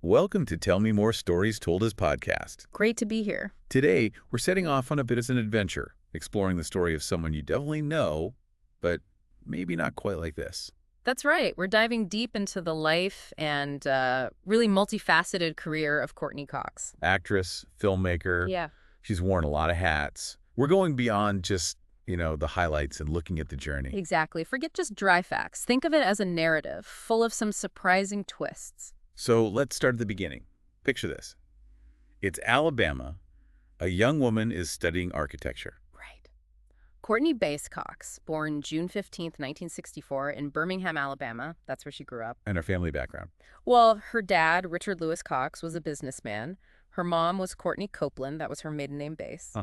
Welcome to Tell Me More Stories Told as podcast. Great to be here. Today, we're setting off on a bit as an adventure, exploring the story of someone you definitely know, but maybe not quite like this. That's right. We're diving deep into the life and really multifaceted career of Courteney Cox. Actress, filmmaker. Yeah. She's worn a lot of hats. We're going beyond just, the highlights and looking at the journey. Exactly. Forget just dry facts. Think of it as a narrative full of some surprising twists. So let's start at the beginning. Picture this. It's Alabama. A young woman is studying architecture. Right. Courteney Cox, born June 15th, 1964 in Birmingham, Alabama. That's where she grew up. And her family background. Well, her dad, Richard Lewis Cox, was a businessman. Her mom was Courteney Copeland. That was her maiden name base.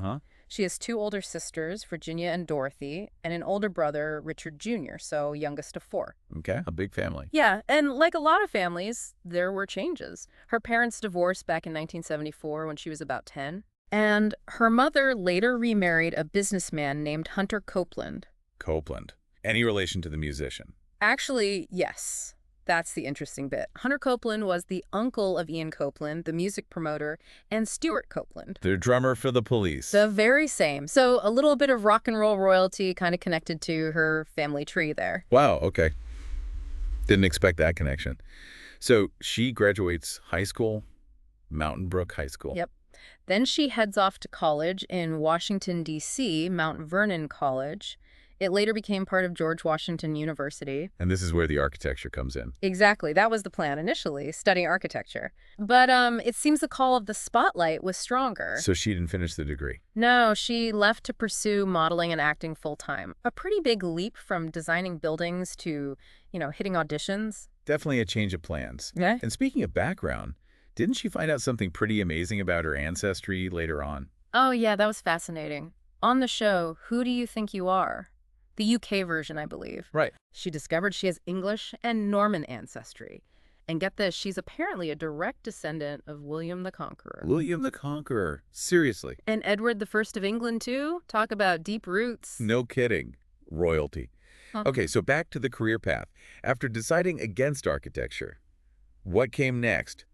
She has two older sisters, Virginia and Dorothy, and an older brother, Richard Jr., so youngest of four. Okay, a big family. Yeah, and like a lot of families, there were changes. Her parents divorced back in 1974 when she was about 10. And her mother later remarried a businessman named Hunter Copeland. Copeland. Any relation to the musician? Actually, yes. That's the interesting bit. Hunter Copeland was the uncle of Ian Copeland, the music promoter, and Stuart Copeland. The drummer for the Police. The very same. So a little bit of rock and roll royalty kind of connected to her family tree there. Wow, okay. Didn't expect that connection. So she graduates high school, Mountain Brook High School. Yep. Then she heads off to college in Washington, D.C., Mount Vernon College. It later became part of George Washington University. And this is where the architecture comes in. Exactly. That was the plan initially, studying architecture. But it seems the call of the spotlight was stronger. So she didn't finish the degree? No, she left to pursue modeling and acting full-time. A pretty big leap from designing buildings to, hitting auditions. Definitely a change of plans. Yeah. And speaking of background, didn't she find out something pretty amazing about her ancestry later on? Oh, yeah, that was fascinating. On the show, Who Do You Think You Are? The UK version, I believe. Right. She discovered she has English and Norman ancestry. And get this, she's apparently a direct descendant of William the Conqueror. William the Conqueror. Seriously. And Edward I of England, too? Talk about deep roots. No kidding. Royalty. Okay, so back to the career path. After deciding against architecture, what came next?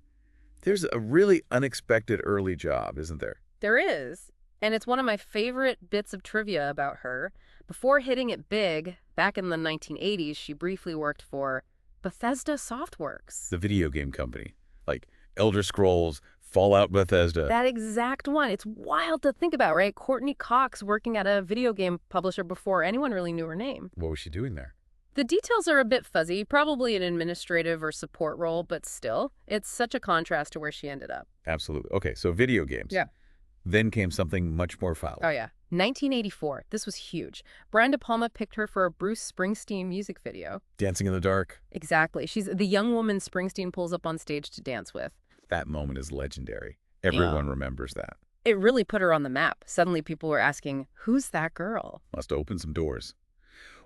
There's a really unexpected early job, isn't there? There is. And it's one of my favorite bits of trivia about her. Before hitting it big, back in the 1980s, she briefly worked for Bethesda Softworks. The video game company. Like Elder Scrolls, Fallout Bethesda. That exact one. It's wild to think about, right? Courteney Cox working at a video game publisher before anyone really knew her name. What was she doing there? The details are a bit fuzzy, probably an administrative or support role, but still, it's such a contrast to where she ended up. Absolutely. Okay, so video games. Yeah. Then came something much more foul. Oh, yeah. 1984. This was huge. Brian De Palma picked her for a Bruce Springsteen music video. Dancing in the Dark. Exactly. She's the young woman Springsteen pulls up on stage to dance with. That moment is legendary. Everyone remembers that. It really put her on the map. Suddenly people were asking, who's that girl? Must open some doors.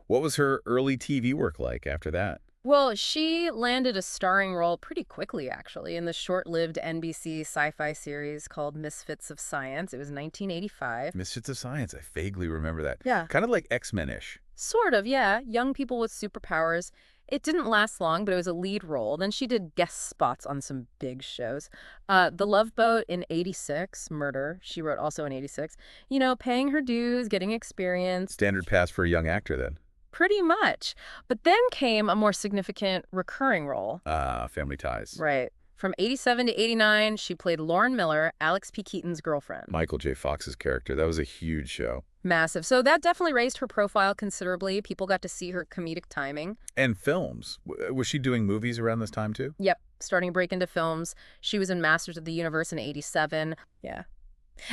What was her early TV work like after that? Well, she landed a starring role pretty quickly, actually, in the short-lived NBC sci-fi series called Misfits of Science. It was 1985. Misfits of Science. I vaguely remember that. Yeah. Kind of like X-Men-ish. Sort of, yeah. Young people with superpowers. It didn't last long, but it was a lead role. Then she did guest spots on some big shows. The Love Boat in 86, Murder, she wrote also in 86. Paying her dues, getting experience. Standard pass for a young actor, then. Pretty much. But then came a more significant recurring role. Family Ties. Right. From 87 to 89, she played Lauren Miller, Alex P. Keaton's girlfriend. Michael J. Fox's character. That was a huge show. Massive. So that definitely raised her profile considerably. People got to see her comedic timing. And films. Was she doing movies around this time, too? Yep. Starting to break into films. She was in Masters of the Universe in 87. Yeah.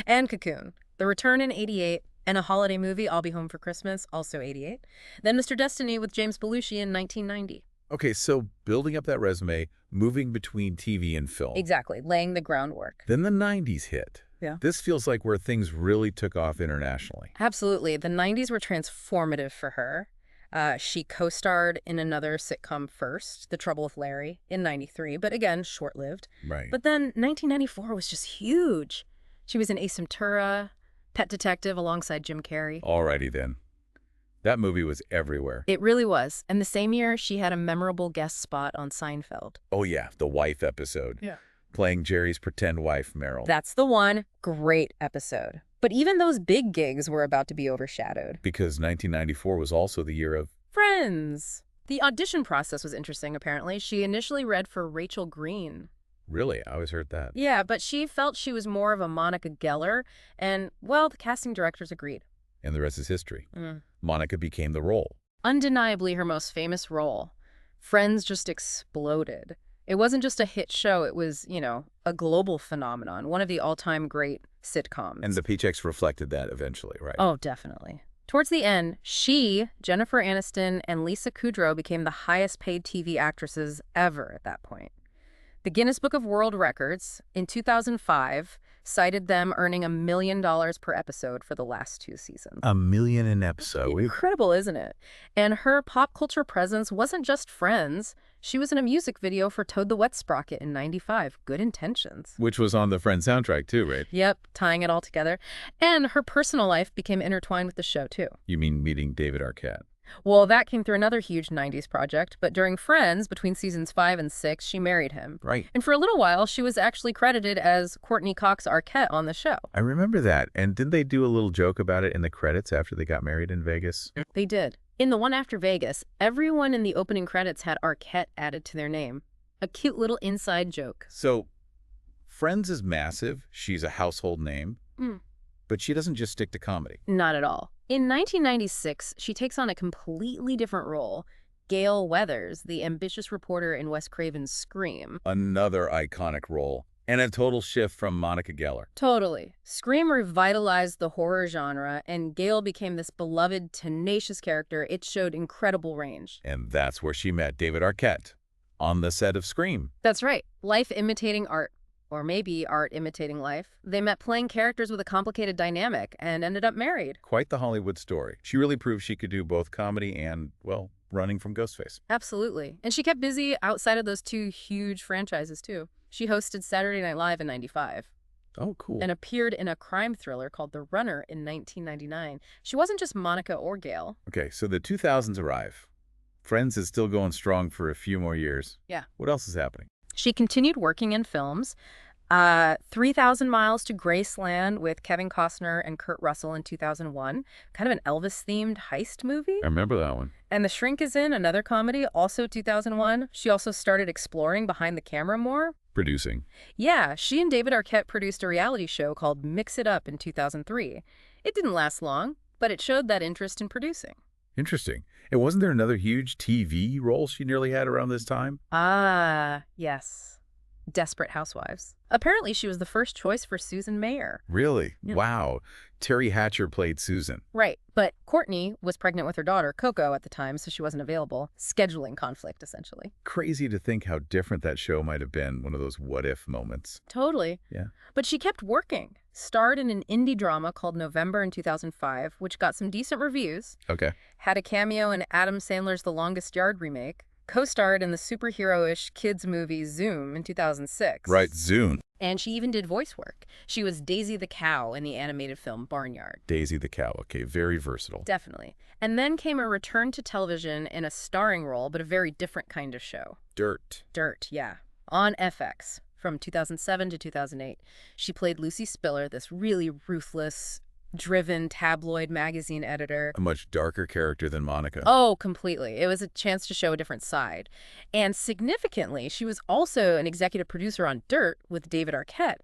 And Cocoon. The Return in 88. And a holiday movie, I'll Be Home for Christmas, also 88. Then Mr. Destiny with James Belushi in 1990. Okay, so building up that resume, moving between TV and film. Exactly, laying the groundwork. Then the 90s hit. Yeah. This feels like where things really took off internationally. Absolutely. The 90s were transformative for her. She co-starred in another sitcom first, The Trouble with Larry, in 93, but again, short-lived. Right. But then 1994 was just huge. She was in Ace Ventura, Pet Detective alongside Jim Carrey. Alrighty then. That movie was everywhere. It really was. And the same year, she had a memorable guest spot on Seinfeld. Oh yeah, the wife episode. Yeah. playing Jerry's pretend wife, Meryl. That's the one. Great episode. But even those big gigs were about to be overshadowed. Because 1994 was also the year of Friends. The audition process was interesting, apparently. She initially read for Rachel Green. Really? I always heard that. Yeah, but she felt she was more of a Monica Geller, and, well, the casting directors agreed. And the rest is history. Monica became the role. Undeniably her most famous role. Friends just exploded. It wasn't just a hit show, it was, a global phenomenon, one of the all-time great sitcoms. And the paychecks reflected that eventually, right? Oh, definitely. Towards the end, she, Jennifer Aniston, and Lisa Kudrow became the highest-paid TV actresses ever at that point. The Guinness Book of World Records, in 2005, cited them earning $1 million per episode for the last 2 seasons. $1 million an episode. Incredible, isn't it? And her pop culture presence wasn't just Friends. She was in a music video for Toad the Wet Sprocket in '95. Good intentions. Which was on the Friends soundtrack too, right? Yep, tying it all together. And her personal life became intertwined with the show, too. You mean meeting David Arquette? Well, that came through another huge 90s project, but during Friends, between seasons 5 and 6, she married him. Right. And for a little while, she was actually credited as Courteney Cox Arquette on the show. I remember that. And didn't they do a little joke about it in the credits after they got married in Vegas? They did. In the one after Vegas, everyone in the opening credits had Arquette added to their name. A cute little inside joke. So, Friends is massive. She's a household name. But she doesn't just stick to comedy. Not at all. In 1996, she takes on a completely different role. Gale Weathers, the ambitious reporter in Wes Craven's Scream. Another iconic role. And a total shift from Monica Geller. Totally. Scream revitalized the horror genre, and Gale became this beloved, tenacious character. It showed incredible range. And that's where she met David Arquette, on the set of Scream. That's right. Life imitating art. Or maybe art imitating life. They met playing characters with a complicated dynamic and ended up married. Quite the Hollywood story. She really proved she could do both comedy and, well, running from Ghostface. Absolutely. And she kept busy outside of those 2 huge franchises, too. She hosted Saturday Night Live in '95. Oh, cool. And appeared in a crime thriller called The Runner in 1999. She wasn't just Monica or Gale. Okay, so the 2000s arrive. Friends is still going strong for a few more years. Yeah. What else is happening? She continued working in films. 3,000 Miles to Graceland with Kevin Costner and Kurt Russell in 2001. Kind of an Elvis-themed heist movie. I remember that one. And The Shrink is in, another comedy, also 2001. She also started exploring behind the camera more. Producing. Yeah, she and David Arquette produced a reality show called Mix It Up in 2003. It didn't last long, but it showed that interest in producing. Interesting. And wasn't there another huge TV role she nearly had around this time? Yes. Desperate Housewives. Apparently, she was the first choice for Susan Mayer. Really? Yeah. Wow. Terry Hatcher played Susan. Right. But Courtney was pregnant with her daughter, Coco, at the time, so she wasn't available. Scheduling conflict, essentially. Crazy to think how different that show might have been, one of those what-if moments. Totally. Yeah. But she kept working. Starred in an indie drama called November in 2005, which got some decent reviews. Okay. Had a cameo in Adam Sandler's The Longest Yard remake. Co-starred in the superhero-ish kids movie Zoom in 2006. Right, Zoom. And she even did voice work. She was Daisy the cow in the animated film Barnyard. Daisy the cow. Okay, very versatile. Definitely. And then came a return to television in a starring role, but a very different kind of show. Dirt. Dirt, yeah. On FX from 2007 to 2008. She played Lucy Spiller, this really ruthless, driven tabloid magazine editor. A much darker character than Monica. Oh, completely. It was a chance to show a different side. And significantly, she was also an executive producer on Dirt with David Arquette,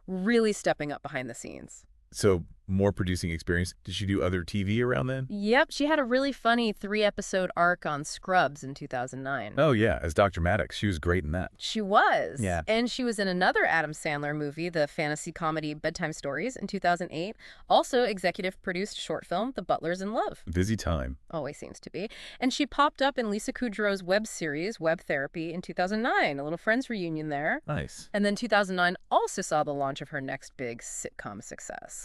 really stepping up behind the scenes. So, more producing experience. Did she do other TV around then? Yep, she had a really funny 3-episode arc on Scrubs in 2009. Oh, yeah, as Dr. Maddox. She was great in that. She was. Yeah. And she was in another Adam Sandler movie, the fantasy comedy Bedtime Stories in 2008. Also executive produced short film, The Butlers in Love. Busy time. Always seems to be. And she popped up in Lisa Kudrow's web series, Web Therapy, in 2009. A little Friends reunion there. Nice. And then 2009 also saw the launch of her next big sitcom success.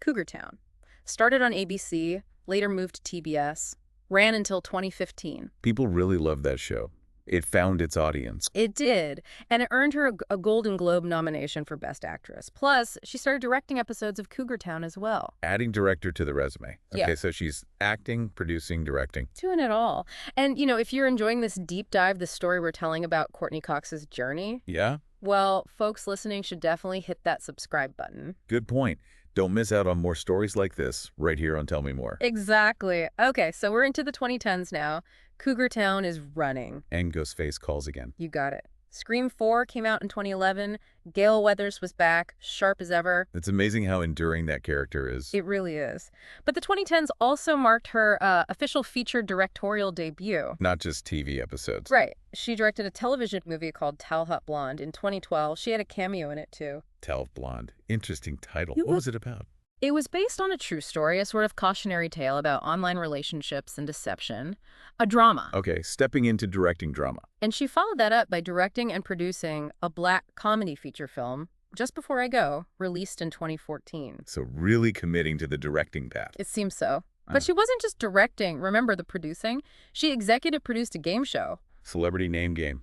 Cougar Town. Started on ABC, later moved to TBS, ran until 2015. People really loved that show. It found its audience. It did, and it earned her a Golden Globe nomination for Best Actress. Plus, she started directing episodes of Cougar Town as well. Adding director to the resume. Okay, Yeah. so she's acting, producing, directing. Doing it all. And, if you're enjoying this deep dive, the story we're telling about Courteney Cox's journey, Yeah? Well, folks listening should definitely hit that subscribe button. Good point. Don't miss out on more stories like this right here on Tell Me More. Exactly. Okay, so we're into the 2010s now. Cougar Town is running. And Ghostface calls again. You got it. Scream 4 came out in 2011. Gale Weathers was back, sharp as ever. It's amazing how enduring that character is. It really is. But the 2010s also marked her official feature directorial debut. Not just TV episodes. Right. She directed a television movie called Tall Hot Blonde in 2012. She had a cameo in it, too. Tall Blonde. Interesting title. What was it about? It was based on a true story, a sort of cautionary tale about online relationships and deception. A drama. Okay, stepping into directing drama. And she followed that up by directing and producing a black comedy feature film, Just Before I Go, released in 2014. So really committing to the directing path. It seems so. But she wasn't just directing, remember the producing? She executive produced a game show. Celebrity Name Game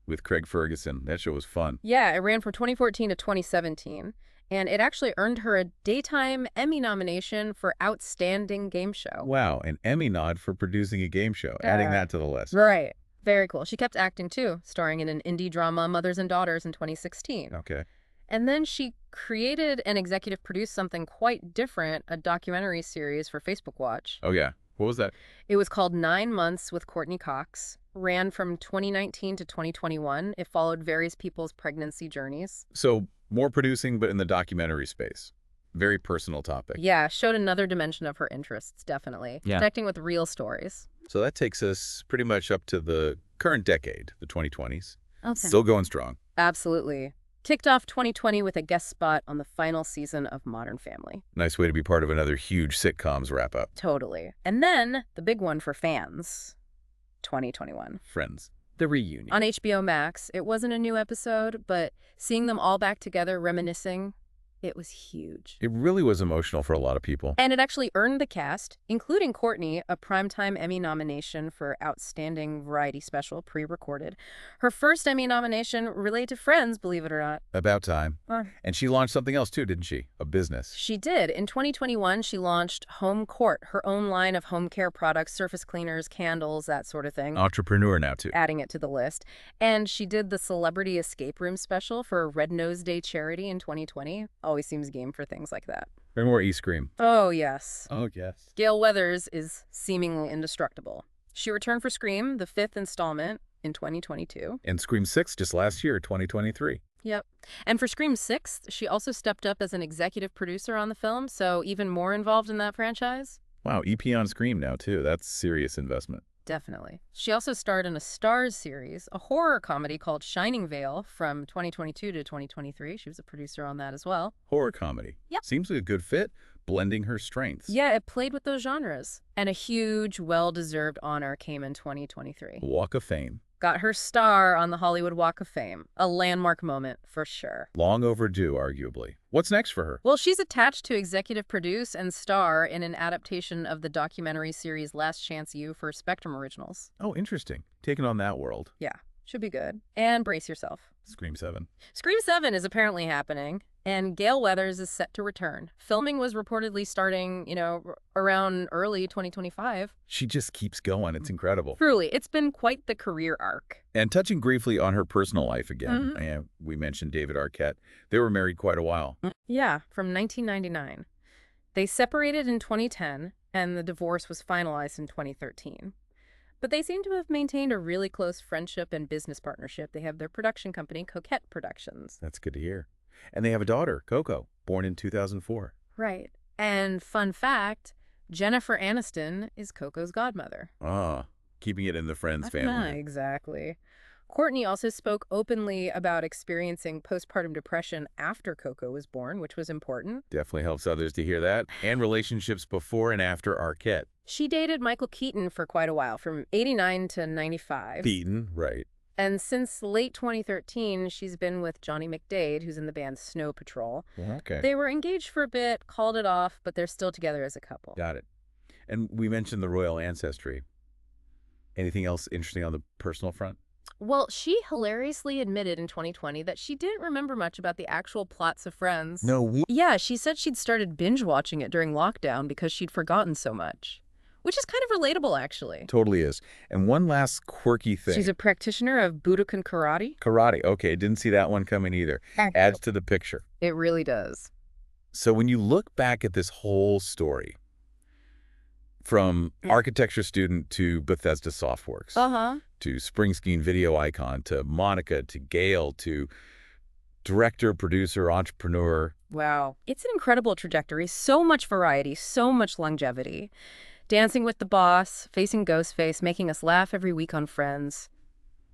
with Craig Ferguson. That show was fun. Yeah, it ran from 2014 to 2017. And it actually earned her a Daytime Emmy nomination for Outstanding Game Show. Wow, an Emmy nod for producing a game show. Adding that to the list. Right. Very cool. She kept acting, too, starring in an indie drama, Mothers and Daughters, in 2016. Okay. And then she created and executive produced something quite different, a documentary series for Facebook Watch. Oh, yeah. What was that? It was called 9 Months with Courteney Cox. Ran from 2019 to 2021. It followed various people's pregnancy journeys. So more producing, but in the documentary space. Very personal topic. Yeah, showed another dimension of her interests, definitely. Yeah. Connecting with real stories. So that takes us pretty much up to the current decade, the 2020s. Okay. Still going strong. Absolutely. Kicked off 2020 with a guest spot on the final season of Modern Family. Nice way to be part of another huge sitcoms wrap-up. Totally. And then, the big one for fans, 2021. Friends. The reunion. On HBO Max, it wasn't a new episode, but seeing them all back together reminiscing, it was huge. It really was emotional for a lot of people. And it actually earned the cast, including Courtney, a Primetime Emmy nomination for Outstanding Variety Special, pre-recorded. Her first Emmy nomination related to Friends, believe it or not. About time. Uh. And she launched something else too, didn't she? A business. She did. In 2021, she launched Home Court, her own line of home care products, surface cleaners, candles, that sort of thing. Entrepreneur now too. Adding it to the list. And she did the Celebrity Escape Room special for Red Nose Day charity in 2020. Always seems game for things like that. Or more E-Scream. Oh, yes. Oh, yes. Gale Weathers is seemingly indestructible. She returned for Scream, the 5th installment, in 2022. And Scream 6 just last year, 2023. Yep. And for Scream 6, she also stepped up as an executive producer on the film, so even more involved in that franchise. Wow, EP on Scream now too. That's serious investment. Definitely. She also starred in a Starz series, a horror comedy called Shining Vale from 2022 to 2023. She was a producer on that as well. Horror comedy. Yep. Seems like a good fit, blending her strengths. Yeah, it played with those genres. And a huge, well-deserved honor came in 2023. Walk of Fame. Got her star on the Hollywood Walk of Fame. A landmark moment, for sure. Long overdue, arguably. What's next for her? Well, she's attached to executive produce and star in an adaptation of the documentary series Last Chance U for Spectrum Originals. Oh, interesting. Taking on that world. Yeah, should be good. And brace yourself. Scream 7. Scream 7 is apparently happening, and Gale Weathers is set to return. Filming was reportedly starting, around early 2025. She just keeps going. It's incredible. Truly, it's been quite the career arc. And touching briefly on her personal life again, we mentioned David Arquette. They were married quite a while. Yeah, from 1999. They separated in 2010, and the divorce was finalized in 2013. But they seem to have maintained a really close friendship and business partnership. They have their production company, Coquette Productions. That's good to hear. And they have a daughter, Coco, born in 2004. Right. And fun fact, Jennifer Aniston is Coco's godmother. Ah, keeping it in the Friends family. Exactly. Courtney also spoke openly about experiencing postpartum depression after Coco was born, which was important. Definitely helps others to hear that. And relationships before and after Arquette. She dated Michael Keaton for quite a while, from 89 to 95. Keaton, right. And since late 2013, she's been with Johnny McDade, who's in the band Snow Patrol. Okay. They were engaged for a bit, called it off, but they're still together as a couple. Got it. And we mentioned the royal ancestry. Anything else interesting on the personal front? Well, she hilariously admitted in 2020 that she didn't remember much about the actual plots of Friends. No. Yeah, she said she'd started binge watching it during lockdown because she'd forgotten so much. which is kind of relatable, actually. Totally is. And one last quirky thing. She's a practitioner of Budokan karate. Karate. Okay, didn't see that one coming either. Adds to the picture. It really does. So when you look back at this whole story, from architecture student to Bethesda Softworks, to Springsteen video icon, to Monica, to Gale, to director, producer, entrepreneur. Wow. It's an incredible trajectory. So much variety, so much longevity. Dancing with the Boss, facing Ghostface, making us laugh every week on Friends.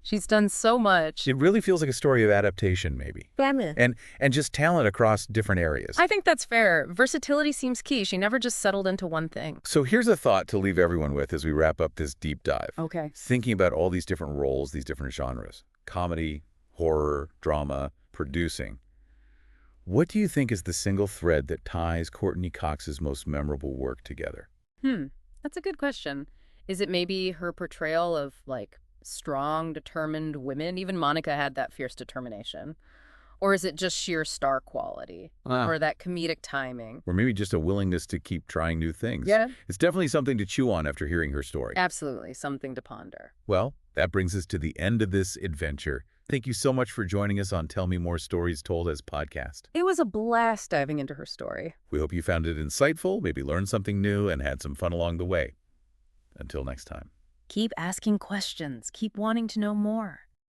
She's done so much. It really feels like a story of adaptation, maybe. And just talent across different areas. I think that's fair. Versatility seems key. She never just settled into one thing. So here's a thought to leave everyone with as we wrap up this deep dive. Okay. Thinking about all these different roles, these different genres. Comedy, horror, drama, producing. What do you think is the single thread that ties Courteney Cox's most memorable work together? That's a good question. Is it maybe her portrayal of, like, strong, determined women? Even Monica had that fierce determination. Or is it just sheer star quality? Or that comedic timing? Or maybe just a willingness to keep trying new things. Yeah. It's definitely something to chew on after hearing her story. Absolutely. Something to ponder. Well, that brings us to the end of this adventure. Thank you so much for joining us on Tell Me More Stories Told as podcast. It was a blast diving into her story. We hope you found it insightful, maybe learned something new, and had some fun along the way. Until next time. Keep asking questions. Keep wanting to know more.